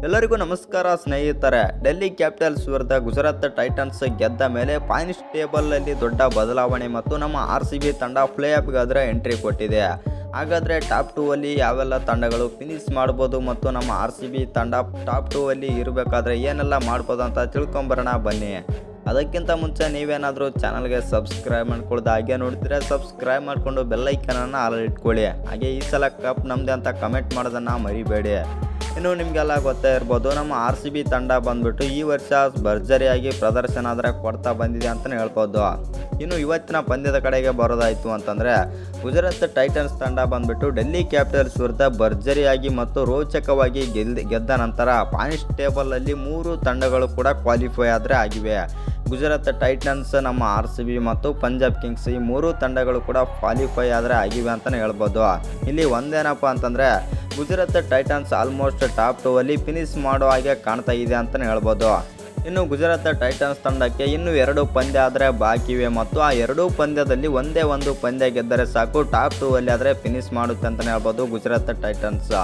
ಎಲ್ಲರಿಗೂ ನಮಸ್ಕಾರ ಸ್ನೇಹಿತರೆ. ಡೆಲ್ಲಿ ಕ್ಯಾಪಿಟಲ್ಸ್ ವಿರುದ್ಧ ಗುಜರಾತ್ ಟೈಟನ್ಸ್ ಗೆದ್ದ ಮೇಲೆ ಪಾಯಿಂಟ್ಸ್ ಟೇಬಲಲ್ಲಿ ದೊಡ್ಡ ಬದಲಾವಣೆ ಮತ್ತು ನಮ್ಮ RCB ತಂಡ ಪ್ಲೇ ಆಫ್ಗಾದರೆ ಎಂಟ್ರಿ ಕೊಟ್ಟಿದೆ. ಹಾಗಾದರೆ ಟಾಪ್ 2 ಅಲ್ಲಿ ಯಾವೆಲ್ಲ ತಂಡಗಳು ಫಿನಿಶ್ ಮಾಡ್ಬೋದು ಮತ್ತು ನಮ್ಮ RCB ತಂಡ ಟಾಪ್ 2 ಅಲ್ಲಿ ಇರಬೇಕಾದ್ರೆ ಏನೆಲ್ಲ ಮಾಡ್ಬೋದು ಅಂತ ತಿಳ್ಕೊಂಬರೋಣ ಬನ್ನಿ. ಅದಕ್ಕಿಂತ ಮುಂಚೆ ನೀವೇನಾದರೂ ಚಾನಲ್ಗೆ ಸಬ್ಸ್ಕ್ರೈಬ್ ಮಾಡ್ಕೊಳ್ಳೋದು ಹಾಗೆ ನೋಡ್ತೀರಾ ಸಬ್ಸ್ಕ್ರೈಬ್ ಮಾಡಿಕೊಂಡು ಬೆಲ್ಲೈಕನನ್ನು ಆಲ್ ಇಟ್ಕೊಳ್ಳಿ. ಹಾಗೆ ಈ ಸಲ ಕಪ್ ನಮ್ಮದೇ ಅಂತ ಕಮೆಂಟ್ ಮಾಡೋದನ್ನು ಮರಿಬೇಡಿ. ಇನ್ನು ನಿಮಗೆಲ್ಲ ಗೊತ್ತೇ ಇರ್ಬೋದು, ನಮ್ಮ RCB ತಂಡ ಬಂದುಬಿಟ್ಟು ಈ ವರ್ಷ ಭರ್ಜರಿಯಾಗಿ ಪ್ರದರ್ಶನ ಆದರೆ ಕೊಡ್ತಾ ಬಂದಿದೆ ಅಂತಲೇ ಹೇಳ್ಬೋದು. ಇನ್ನು ಇವತ್ತಿನ ಪಂದ್ಯದ ಕಡೆಗೆ ಬರೋದಾಯಿತು ಅಂತಂದರೆ, ಗುಜರಾತ್ ಟೈಟನ್ಸ್ ತಂಡ ಬಂದುಬಿಟ್ಟು ಡೆಲ್ಲಿ ಕ್ಯಾಪಿಟಲ್ಸ್ ವಿರುದ್ಧ ಭರ್ಜರಿಯಾಗಿ ಮತ್ತು ರೋಚಕವಾಗಿ ಗೆದ್ದ ನಂತರ ಪಾಯಿಂಟ್ಸ್ ಟೇಬಲಲ್ಲಿ 3 ತಂಡಗಳು ಕೂಡ ಕ್ವಾಲಿಫೈ ಆದರೆ ಆಗಿವೆ. ಗುಜರಾತ್ ಟೈಟನ್ಸ್, ನಮ್ಮ RCB ಮತ್ತು ಪಂಜಾಬ್ ಕಿಂಗ್ಸ್ ಈ 3 ತಂಡಗಳು ಕೂಡ ಕ್ವಾಲಿಫೈ ಆದರೆ ಆಗಿವೆ ಅಂತಲೇ ಹೇಳ್ಬೋದು. ಇಲ್ಲಿ ಒಂದೇನಪ್ಪ ಅಂತಂದರೆ, ಗುಜರಾತ್ ಟೈಟನ್ಸ್ ಆಲ್ಮೋಸ್ಟ್ ಟಾಪ್ 2 ಅಲ್ಲಿ ಫಿನಿಶ್ ಮಾಡೋ ಹಾಗೆ ಕಾಣ್ತಾ ಇದೆ ಅಂತಲೇ ಹೇಳ್ಬೋದು. ಇನ್ನು ಗುಜರಾತ್ ಟೈಟನ್ಸ್ ತಂಡಕ್ಕೆ ಇನ್ನೂ 2 ಪಂದ್ಯ ಆದರೆ ಬಾಕಿವೆ ಮತ್ತು ಆ 2 ಪಂದ್ಯದಲ್ಲಿ ಒಂದೇ ಒಂದು ಪಂದ್ಯ ಗೆದ್ದರೆ ಸಾಕು ಟಾಪ್ 2 ಅಲ್ಲಿ ಆದರೆ ಫಿನಿಶ್ ಮಾಡುತ್ತೆ ಅಂತಲೇ ಹೇಳ್ಬೋದು ಗುಜರಾತ್ ಟೈಟನ್ಸ್.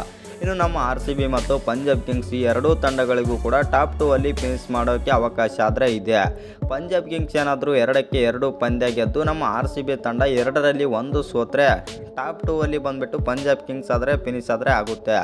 ಇನ್ನು ನಮ್ಮ RCB ಮತ್ತು ಪಂಜಾಬ್ ಕಿಂಗ್ಸ್ ಈ 2 ತಂಡಗಳಿಗೂ ಕೂಡ ಟಾಪ್ 2 ಅಲ್ಲಿ ಫಿನಿಶ್ ಮಾಡೋಕ್ಕೆ ಅವಕಾಶ ಆದರೆ ಇದೆ. ಪಂಜಾಬ್ ಕಿಂಗ್ಸ್ ಏನಾದರೂ 2ಕ್ಕೆ 2 ಪಂದ್ಯ ಗೆದ್ದು ನಮ್ಮ RCB ತಂಡ 2ರಲ್ಲಿ 1 ಸೋತ್ರೆ ಟಾಪ್ 2 ಅಲ್ಲಿ ಬಂದುಬಿಟ್ಟು ಪಂಜಾಬ್ ಕಿಂಗ್ಸ್ ಆದರೆ ಫಿನಿಶ್ ಆದರೆ ಆಗುತ್ತೆ.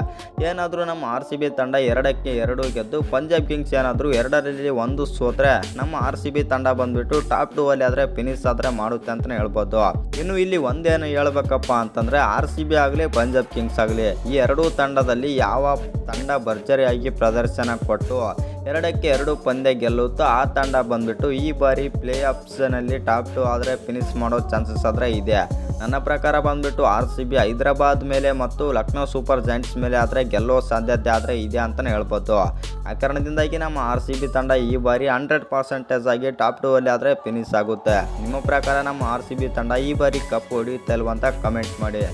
ಏನಾದರೂ ನಮ್ಮ RCB ತಂಡ 2ಕ್ಕೆ 2 ಗೆದ್ದು ಪಂಜಾಬ್ ಕಿಂಗ್ಸ್ ಏನಾದರೂ 2ರಲ್ಲಿ 1 ಸೋತ್ರೆ ನಮ್ಮ RCB ತಂಡ ಬಂದುಬಿಟ್ಟು ಟಾಪ್ 2 ಅಲ್ಲಿ ಆದರೆ ಫಿನಿಶ್ ಆದರೆ ಮಾಡುತ್ತೆ ಅಂತಲೇ ಹೇಳ್ಬೋದು. ಇನ್ನು ಇಲ್ಲಿ ಒಂದೇನು ಹೇಳ್ಬೇಕಪ್ಪ ಅಂತಂದರೆ, RCB ಆಗಲಿ ಪಂಜಾಬ್ ಕಿಂಗ್ಸ್ ಆಗಲಿ ಈ 2 ತಂಡದಲ್ಲಿ ಯಾವ ತಂಡ ಭರ್ಜರಿಯಾಗಿ ಪ್ರದರ್ಶನ ಕೊಟ್ಟು 2ಕ್ಕೆ 2 ಪಂದ್ಯ ಗೆಲ್ಲುತ್ತೋ ಆ ತಂಡ ಬಂದುಬಿಟ್ಟು ಈ ಬಾರಿ ಪ್ಲೇ ಆಫ್ಸ್ನಲ್ಲಿ ಟಾಪ್ 2 ಆದರೆ ಫಿನಿಶ್ ಮಾಡೋ ಚಾನ್ಸಸ್ ಆದರೆ ಇದೆ. ನನ್ನ ಪ್ರಕಾರ ಬಂದುಬಿಟ್ಟು RCB ಹೈದರಾಬಾದ್ ಮೇಲೆ ಮತ್ತು ಲಕ್ನೋ ಸೂಪರ್ ಜೈಂಟ್ಸ್ ಮೇಲೆ ಆದರೆ ಗೆಲ್ಲೋ ಸಾಧ್ಯತೆ ಆದರೆ ಇದೆ ಅಂತಲೇ ಹೇಳ್ಬೋದು. ಆ ಕಾರಣದಿಂದಾಗಿ ನಮ್ಮ RCB ತಂಡ ಈ ಬಾರಿ 100% ಆಗಿ ಟಾಪ್ 2 ಅಲ್ಲಿ ಆದರೆ ಫಿನಿಶ್ ಆಗುತ್ತೆ. ನಿಮ್ಮ ಪ್ರಕಾರ ನಮ್ಮ RCB ತಂಡ ಈ ಬಾರಿ ಕಪ್ ಹೊಡೆಯುತ್ತೆ ಅಲ್ವಂತ ಕಮೆಂಟ್ ಮಾಡಿ.